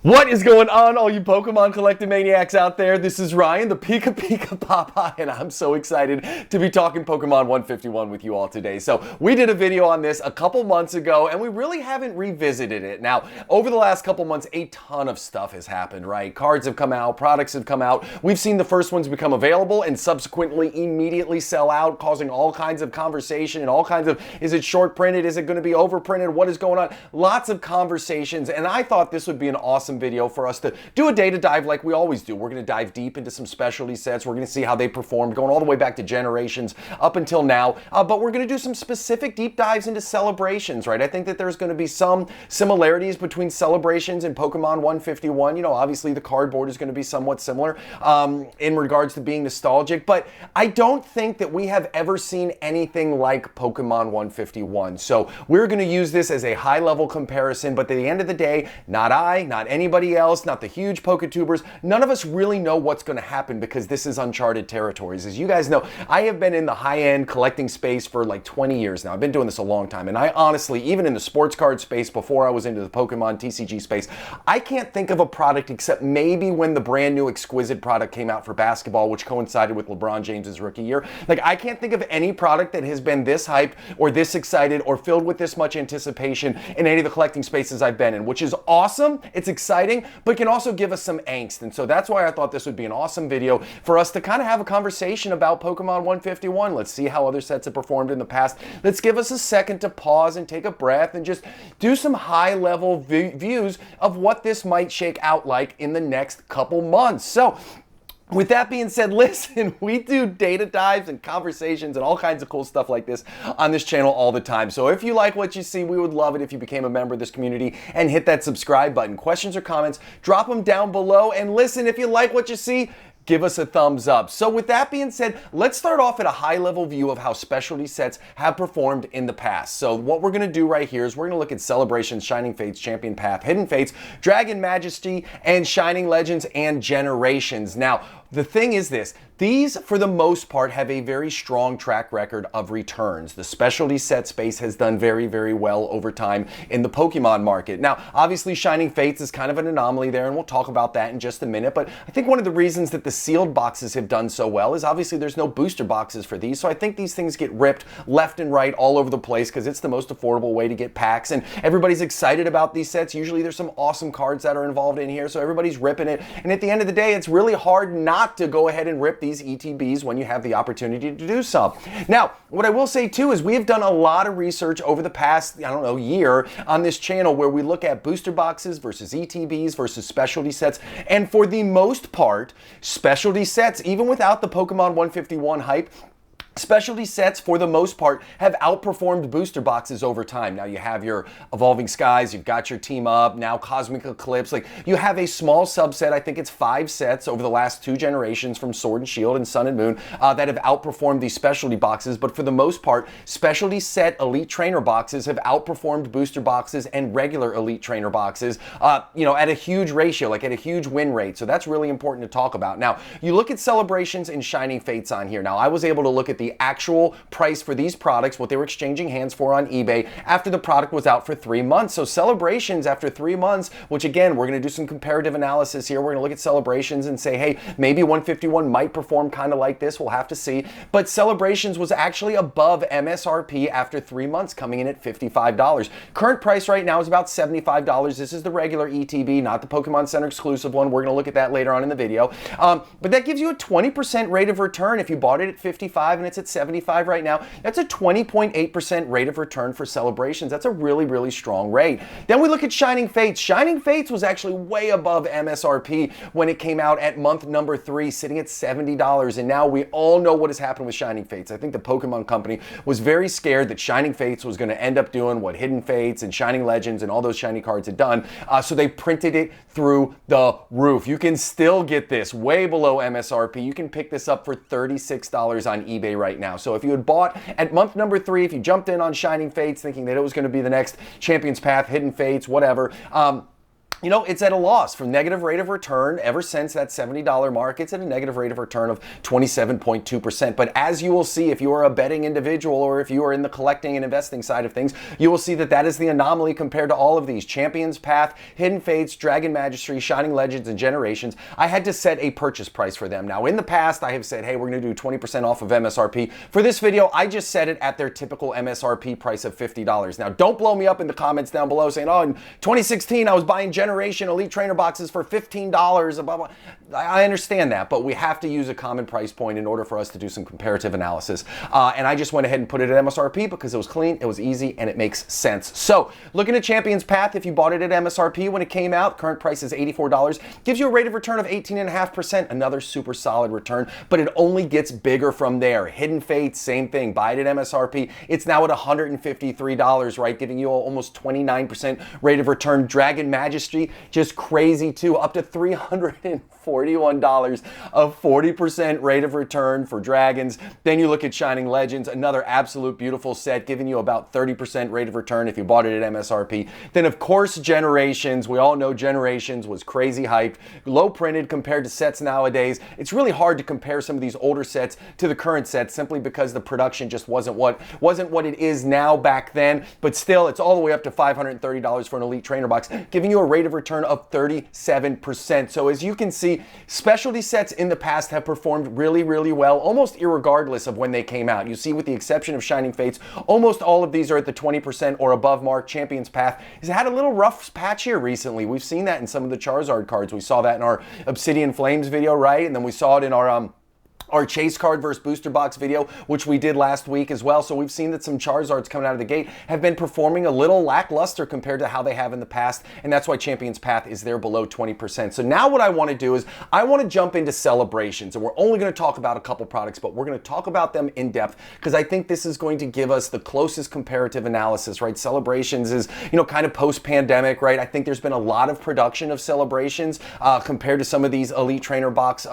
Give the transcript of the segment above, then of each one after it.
What is going on, all you Pokemon collecting maniacs out there? This is Ryan, the PikaPikaPapa, and I'm so excited to be talking Pokemon 151 with you all today. So we did a video on this a couple months ago, and we really haven't revisited it. Now, over the last couple months, a ton of stuff has happened, right? Cards have come out, products have come out. We've seen the first ones become available and subsequently immediately sell out, causing all kinds of conversation and all kinds of, is it short printed? Is it going to be overprinted? What is going on? Lots of conversations, and I thought this would be an awesome video for us to do a data dive like we always do. We're going to dive deep into some specialty sets. We're going to see how they performed, going all the way back to generations up until now. But we're going to do some specific deep dives into celebrations, right? I think that there's going to be some similarities between celebrations and Pokemon 151. You know, obviously the cardboard is going to be somewhat similar in regards to being nostalgic, but I don't think that we have ever seen anything like Pokemon 151. So we're going to use this as a high-level comparison, but at the end of the day, not I, not anybody else, not the huge Poketubers, none of us really know what's going to happen because this is uncharted territories. As you guys know, I have been in the high-end collecting space for like 20 years now. I've been doing this a long time, and I honestly, even in the sports card space before I was into the Pokemon TCG space, I can't think of a product except maybe when the brand new Exquisite product came out for basketball, which coincided with LeBron James's rookie year. Like, I can't think of any product that has been this hyped or this excited or filled with this much anticipation in any of the collecting spaces I've been in, which is awesome. It's exciting, but can also give us some angst. And so that's why I thought this would be an awesome video for us to kind of have a conversation about Pokemon 151. Let's see how other sets have performed in the past. Let's give us a second to pause and take a breath and just do some high-level views of what this might shake out like in the next couple months. So with that being said, listen, we do data dives and conversations and all kinds of cool stuff like this on this channel all the time. So if you like what you see, we would love it if you became a member of this community and hit that subscribe button. Questions or comments, drop them down below. And listen, if you like what you see, give us a thumbs up. So with that being said, let's start off at a high-level view of how specialty sets have performed in the past. So what we're going to do right here is we're going to look at Celebrations, Shining Fates, Champion Path, Hidden Fates, Dragon Majesty, and Shining Legends and Generations. Now, the thing is this, these, for the most part, have a very strong track record of returns. The specialty set space has done very, very well over time in the Pokemon market. Now, obviously, Shining Fates is kind of an anomaly there, and we'll talk about that in just a minute, but I think one of the reasons that the sealed boxes have done so well is obviously there's no booster boxes for these, so I think these things get ripped left and right all over the place because it's the most affordable way to get packs, and everybody's excited about these sets. Usually there's some awesome cards that are involved in here, so everybody's ripping it, and at the end of the day, it's really hard not to go ahead and rip these ETBs when you have the opportunity to do so. Now, what I will say too is we have done a lot of research over the past, I don't know, year on this channel where we look at booster boxes versus ETBs versus specialty sets, and for the most part, specialty sets, even without the Pokemon 151 hype, specialty sets, for the most part, have outperformed booster boxes over time. Now you have your Evolving Skies, you've got your Team Up, now Cosmic Eclipse. Like, you have a small subset, I think it's 5 sets over the last 2 generations from Sword and Shield and Sun and Moon that have outperformed these specialty boxes. But for the most part, specialty set Elite Trainer boxes have outperformed booster boxes and regular Elite Trainer boxes, you know, at a huge ratio, like at a huge win rate. So that's really important to talk about. Now, you look at Celebrations and Shining Fates on here. Now, I was able to look at the actual price for these products, what they were exchanging hands for on eBay after the product was out for 3 months. So Celebrations after 3 months, which again, we're going to do some comparative analysis here. We're going to look at Celebrations and say, hey, maybe 151 might perform kind of like this. We'll have to see. But Celebrations was actually above MSRP after 3 months, coming in at $55. Current price right now is about $75. This is the regular ETB, not the Pokemon Center exclusive one. We're going to look at that later on in the video. But that gives you a 20% rate of return if you bought it at 55 and it's at 75 right now. That's a 20.8% rate of return for Celebrations. That's a really, really strong rate. Then we look at Shining Fates. Shining Fates was actually way above MSRP when it came out at month number 3, sitting at $70. And now we all know what has happened with Shining Fates. I think the Pokemon Company was very scared that Shining Fates was going to end up doing what Hidden Fates and Shining Legends and all those shiny cards had done. So they printed it through the roof. You can still get this way below MSRP. You can pick this up for $36 on eBay right now. So if you had bought at month number 3, if you jumped in on Shining Fates thinking that it was going to be the next Champion's Path, Hidden Fates, whatever, you know, it's at a loss from negative rate of return ever since that $70 mark. It's at a negative rate of return of 27.2%. But as you will see, if you are a betting individual or if you are in the collecting and investing side of things, you will see that that is the anomaly compared to all of these. Champions Path, Hidden Fates, Dragon Magistry, Shining Legends, and Generations. I had to set a purchase price for them. Now, in the past, I have said, hey, we're going to do 20% off of MSRP. For this video, I just set it at their typical MSRP price of $50. Now, don't blow me up in the comments down below saying, oh, in 2016, I was buying Generation Elite Trainer boxes for $15, blah, blah. I understand that, but we have to use a common price point in order for us to do some comparative analysis. And I just went ahead and put it at MSRP because it was clean, it was easy, and it makes sense. So, looking at Champions Path, if you bought it at MSRP when it came out, current price is $84, gives you a rate of return of 18.5%, another super solid return, but it only gets bigger from there. Hidden Fates, same thing, buy it at MSRP. It's now at $153, right, giving you almost 29% rate of return. Dragon Magistry, just crazy too, up to $341 of 40% rate of return for dragons. Then you look at Shining Legends, another absolute beautiful set, giving you about 30% rate of return if you bought it at MSRP. Then of course Generations, we all know Generations was crazy hyped, low printed compared to sets nowadays. It's really hard to compare some of these older sets to the current sets simply because the production just wasn't what it is now back then, but still it's all the way up to $530 for an Elite Trainer box, giving you a rate of return of 37%. So as you can see, specialty sets in the past have performed really, really well, almost irregardless of when they came out. You see, with the exception of Shining Fates, almost all of these are at the 20% or above mark. Champions Path has had a little rough patch here recently. We've seen that in some of the Charizard cards. We saw that in our Obsidian Flames video, right? And then we saw it in our Chase card versus booster box video, which we did last week as well. So we've seen that some Charizards coming out of the gate have been performing a little lackluster compared to how they have in the past, and that's why Champions Path is there below 20%. So now what I want to do is I want to jump into celebrations, and we're only going to talk about a couple products, but we're going to talk about them in depth because I think this is going to give us the closest comparative analysis, right? Celebrations is, you know, kind of post-pandemic, right? I think there's been a lot of production of celebrations compared to some of these Elite Trainer box,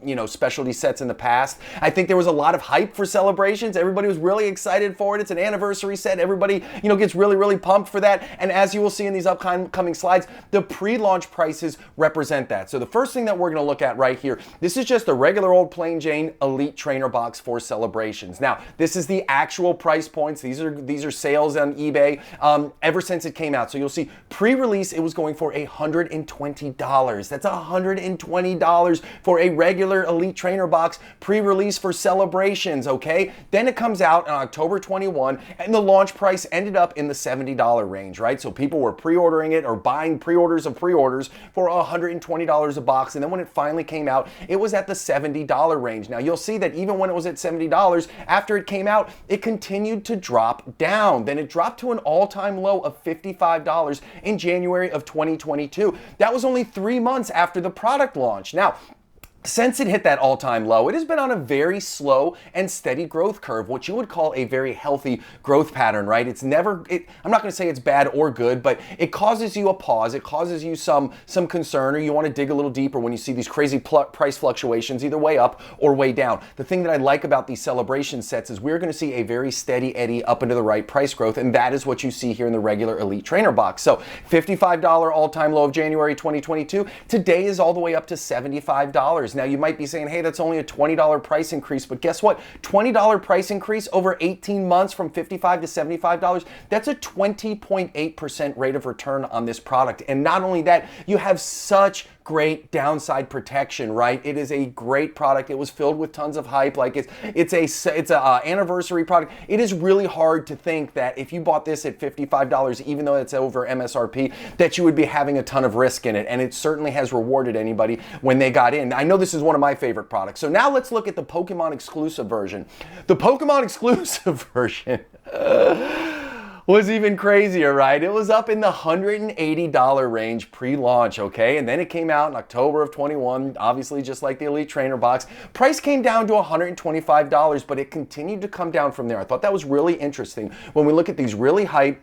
you know, specialty sets in the past. I think there was a lot of hype for Celebrations. Everybody was really excited for it. It's an anniversary set. Everybody, you know, gets really, really pumped for that. And as you will see in these upcoming slides, the pre-launch prices represent that. So the first thing that we're going to look at right here, this is just a regular old plain Jane Elite Trainer box for Celebrations. Now, this is the actual price points. These are sales on eBay ever since it came out. So you'll see pre-release, it was going for $120. That's $120 for a regular Elite Trainer box pre-release for Celebrations, okay? Then it comes out on October 21, and the launch price ended up in the $70 range, right? So people were pre-ordering it or buying pre-orders of pre-orders for $120 a box, and then when it finally came out, it was at the $70 range. Now, you'll see that even when it was at $70, after it came out, it continued to drop down. Then it dropped to an all-time low of $55 in January of 2022. That was only 3 months after the product launch. Now, since it hit that all-time low, it has been on a very slow and steady growth curve, what you would call a very healthy growth pattern, right? It's never, I'm not going to say it's bad or good, but it causes you a pause. It causes you some concern, or you want to dig a little deeper when you see these crazy price fluctuations, either way up or way down. The thing that I like about these Celebration sets is we're going to see a very steady eddy up into the right price growth, and that is what you see here in the regular Elite Trainer box. So $55 all-time low of January 2022. Today is all the way up to $75. Now, you might be saying, hey, that's only a $20 price increase, but guess what? $20 price increase over 18 months from $55 to $75, that's a 20.8% rate of return on this product. And not only that, you have such great downside protection, right? It is a great product. It was filled with tons of hype. Like it's a anniversary product. It is really hard to think that if you bought this at $55, even though it's over MSRP, that you would be having a ton of risk in it. And it certainly has rewarded anybody when they got in. I know this is one of my favorite products. So now let's look at the Pokemon exclusive version. The Pokemon exclusive version was even crazier, right? It was up in the $180 range pre-launch, okay? And then it came out in October of 21, obviously just like the Elite Trainer box. Price came down to $125, but it continued to come down from there. I thought that was really interesting when we look at these really hype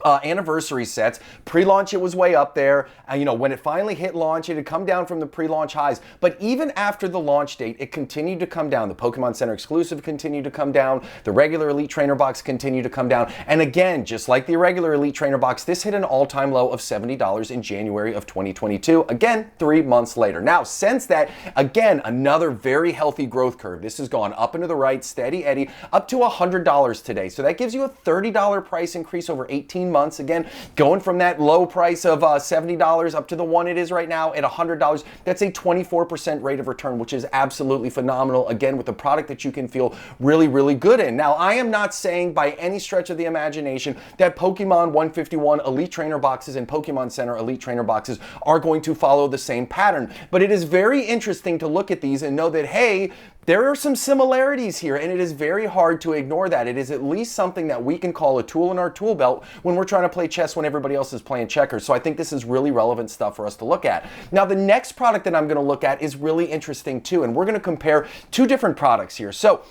anniversary sets. Pre-launch, it was way up there. You know, when it finally hit launch, it had come down from the pre-launch highs. But even after the launch date, it continued to come down. The Pokemon Center exclusive continued to come down. The regular Elite Trainer box continued to come down. And again, just like the regular Elite Trainer box, this hit an all-time low of $70 in January of 2022. Again, 3 months later. Now, since that, again, another very healthy growth curve. This has gone up and to the right, steady Eddie, up to $100 today. So that gives you a $30 price increase over 18 months. Again, going from that low price of $70 up to the one it is right now at $100, that's a 24% rate of return, which is absolutely phenomenal. Again, with a product that you can feel really, really good in. Now, I am not saying by any stretch of the imagination that Pokemon 151 Elite Trainer boxes and Pokemon Center Elite Trainer boxes are going to follow the same pattern, but it is very interesting to look at these and know that, hey, there are some similarities here, and it is very hard to ignore that. It is at least something that we can call a tool in our tool belt when we're trying to play chess when everybody else is playing checkers. So I think this is really relevant stuff for us to look at. Now, the next product that I'm going to look at is really interesting too, and we're going to compare two different products here. So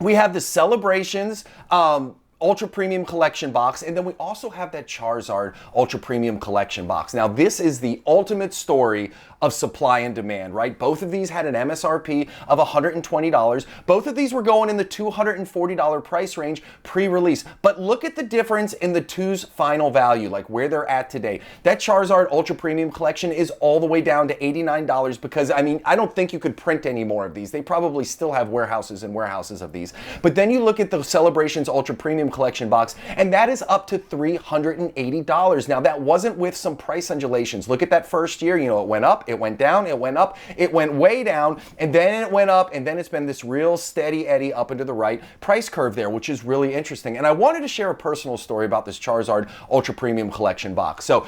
we have the Celebrations Ultra Premium Collection box, and then we also have that Charizard Ultra Premium Collection box. Now, this is the ultimate story of supply and demand, right? Both of these had an MSRP of $120. Both of these were going in the $240 price range pre-release. But look at the difference in the two's final value, like where they're at today. That Charizard Ultra Premium Collection is all the way down to $89 because, I mean, I don't think you could print any more of these. They probably still have warehouses and warehouses of these. But then you look at the Celebrations Ultra Premium Collection box, and that is up to $380. Now, that wasn't with some price undulations. Look at that first year, you know, it went up, it went down, it went up, it went way down, and then it went up, and then it's been this real steady Eddie up into the right price curve there, which is really interesting. And I wanted to share a personal story about this Charizard Ultra Premium Collection box. So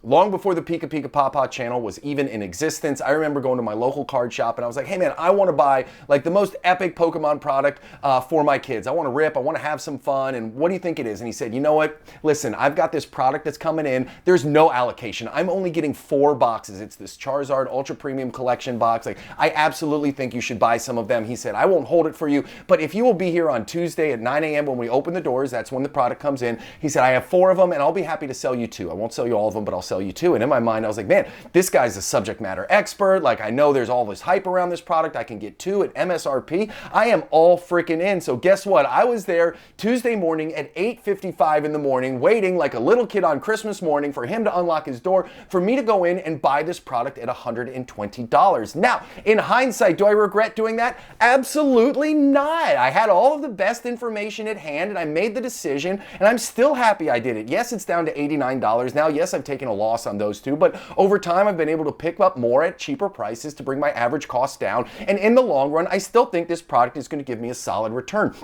long before the PikaPikaPaPa channel was even in existence, I remember going to my local card shop and I was like, hey man, I want to buy like the most epic Pokemon product for my kids. I want to rip, I want to have some fun, and what do you think it is? And he said, you know what, listen, I've got this product that's coming in, there's no allocation, I'm only getting 4 boxes. It's this Charizard Ultra Premium Collection box. Like, I absolutely think you should buy some of them. He said, I won't hold it for you, but if you will be here on Tuesday at 9 a.m. when we open the doors, that's when the product comes in. He said, I have 4 of them and I'll be happy to sell you 2. I won't sell you all of them, but I'll sell you 2. And in my mind, I was like, man, this guy's a subject matter expert. Like, I know there's all this hype around this product. I can get 2 at MSRP. I am all freaking in. So guess what? I was there Tuesday morning at 8:55 in the morning, waiting like a little kid on Christmas morning for him to unlock his door, for me to go in and buy this product at $120. Now, in hindsight, do I regret doing that? Absolutely not. I had all of the best information at hand and I made the decision, and I'm still happy I did it. Yes, it's down to $89 now. Yes, I've taken a loss on those 2, but over time I've been able to pick up more at cheaper prices to bring my average cost down. And in the long run, I still think this product is going to give me a solid return.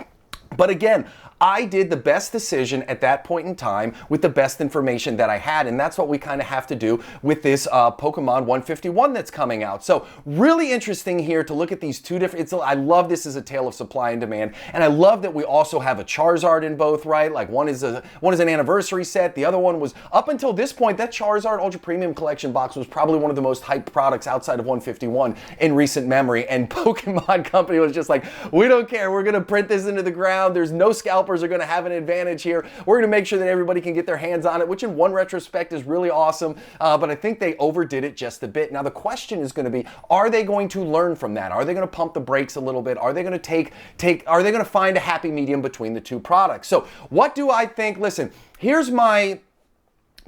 But again, I did the best decision at that point in time with the best information that I had, and that's what we kind of have to do with this Pokemon 151 that's coming out. So really interesting here to look at these two different, I love this as a tale of supply and demand, and I love that we also have a Charizard in both, right? Like one is an anniversary set, the other one was, up until this point, that Charizard Ultra Premium Collection box was probably one of the most hyped products outside of 151 in recent memory, and Pokemon Company was just like, we don't care, we're gonna print this into the ground, there's no scalpers are going to have an advantage here. We're going to make sure that everybody can get their hands on it, which in one retrospect is really awesome, but I think they overdid it just a bit. Now the question is going to be, are they going to learn from that? Are they going to pump the brakes a little bit? Are they going to are they going to find a happy medium between the two products? So what do I think? Listen, here's my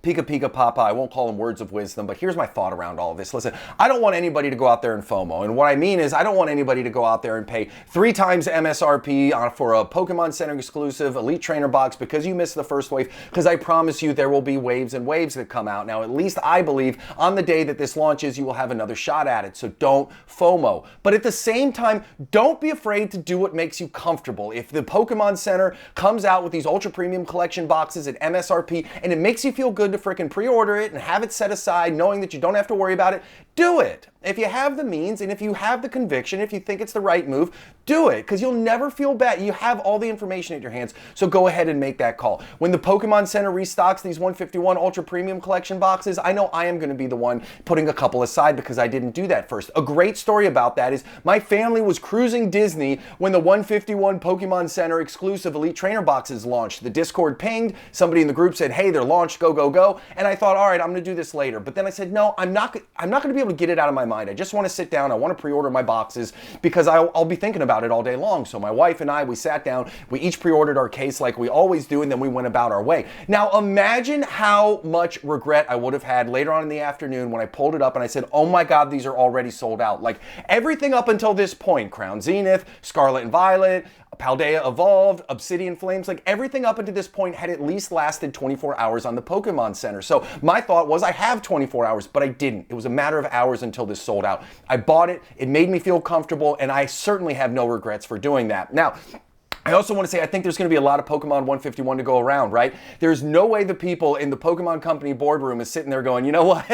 PikaPikaPapa, I won't call them words of wisdom, but here's my thought around all of this. Listen, I don't want anybody to go out there and FOMO. And what I mean is I don't want anybody to go out there and pay 3 times MSRP for a Pokemon Center exclusive Elite Trainer box because you missed the first wave, because I promise you there will be waves and waves that come out. Now, at least I believe on the day that this launches, you will have another shot at it. So don't FOMO. But at the same time, don't be afraid to do what makes you comfortable. If the Pokemon Center comes out with these Ultra Premium Collection boxes at MSRP and it makes you feel good to freaking pre-order it and have it set aside knowing that you don't have to worry about it, do it. If you have the means and if you have the conviction, if you think it's the right move, do it, because you'll never feel bad. You have all the information at your hands, so go ahead and make that call. When the Pokemon Center restocks these 151 Ultra Premium Collection boxes, I know I am going to be the one putting a couple aside because I didn't do that first. A great story about that is my family was cruising Disney when the 151 Pokemon Center exclusive Elite Trainer boxes launched. The Discord pinged, somebody in the group said, hey, they're launched, go, go, go. And I thought, all right, I'm going to do this later. But then I said, no, I'm not going to be able to get it out of my mind. I just want to sit down. I want to pre-order my boxes because I'll be thinking about it all day long. So my wife and I, we sat down, we each pre-ordered our case like we always do, and then we went about our way. Now imagine how much regret I would have had later on in the afternoon when I pulled it up and I said, oh my God, these are already sold out. Like everything up until this point, Crown Zenith, Scarlet and Violet, Paldea Evolved, Obsidian Flames, like everything up until this point had at least lasted 24 hours on the Pokemon Center. So my thought was I have 24 hours, but I didn't. It was a matter of hours until this sold out. I bought it, it made me feel comfortable, and I certainly have no regrets for doing that. Now, I also want to say I think there's going to be a lot of Pokemon 151 to go around, right? There's no way the people in the Pokemon Company boardroom is sitting there going, you know what?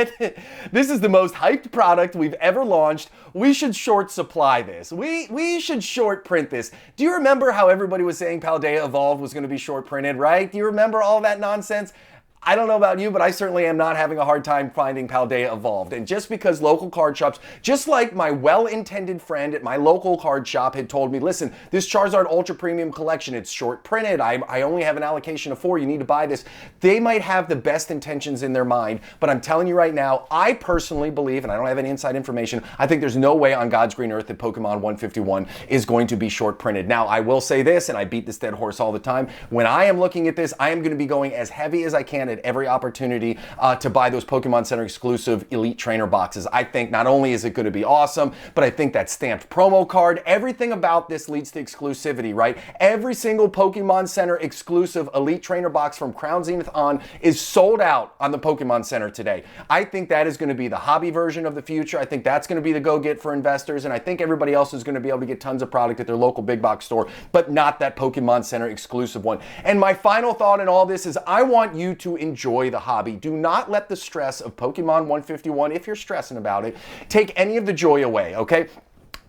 This is the most hyped product we've ever launched. We should short supply this. We should short print this. Do you remember how everybody was saying Paldea Evolved was going to be short printed, right? Do you remember all that nonsense? I don't know about you, but I certainly am not having a hard time finding Paldea Evolved. And just because local card shops, just like my well-intended friend at my local card shop had told me, listen, this Charizard Ultra Premium Collection, it's short printed. I only have an allocation of 4. You need to buy this. They might have the best intentions in their mind, but I'm telling you right now, I personally believe, and I don't have any inside information, I think there's no way on God's green earth that Pokemon 151 is going to be short printed. Now, I will say this, and I beat this dead horse all the time. When I am looking at this, I am going to be going as heavy as I can at every opportunity to buy those Pokemon Center exclusive Elite Trainer boxes. I think not only is it going to be awesome, but I think that stamped promo card, everything about this leads to exclusivity, right? Every single Pokemon Center exclusive Elite Trainer box from Crown Zenith on is sold out on the Pokemon Center today. I think that is going to be the hobby version of the future. I think that's going to be the go-get for investors, and I think everybody else is going to be able to get tons of product at their local big box store, but not that Pokemon Center exclusive one. And my final thought in all this is I want you to enjoy the hobby. Do not let the stress of Pokemon 151, if you're stressing about it, take any of the joy away, okay?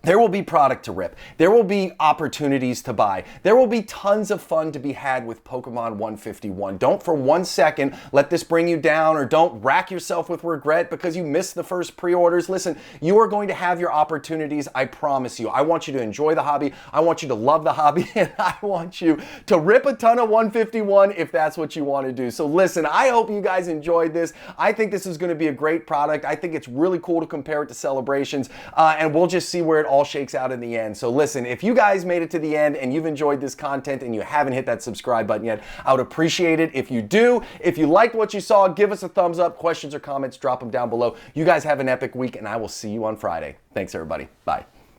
There will be product to rip. There will be opportunities to buy. There will be tons of fun to be had with Pokemon 151. Don't for 1 second let this bring you down, or don't rack yourself with regret because you missed the first pre-orders. Listen, you are going to have your opportunities, I promise you. I want you to enjoy the hobby. I want you to love the hobby, and I want you to rip a ton of 151 if that's what you want to do. So listen, I hope you guys enjoyed this. I think this is going to be a great product. I think it's really cool to compare it to Celebrations, and we'll just see where it all shakes out in the end. So listen, if you guys made it to the end and you've enjoyed this content and you haven't hit that subscribe button yet, I would appreciate it if you do. If you liked what you saw, give us a thumbs up. Questions or comments, drop them down below. You guys have an epic week, and I will see you on Friday. Thanks, everybody. Bye.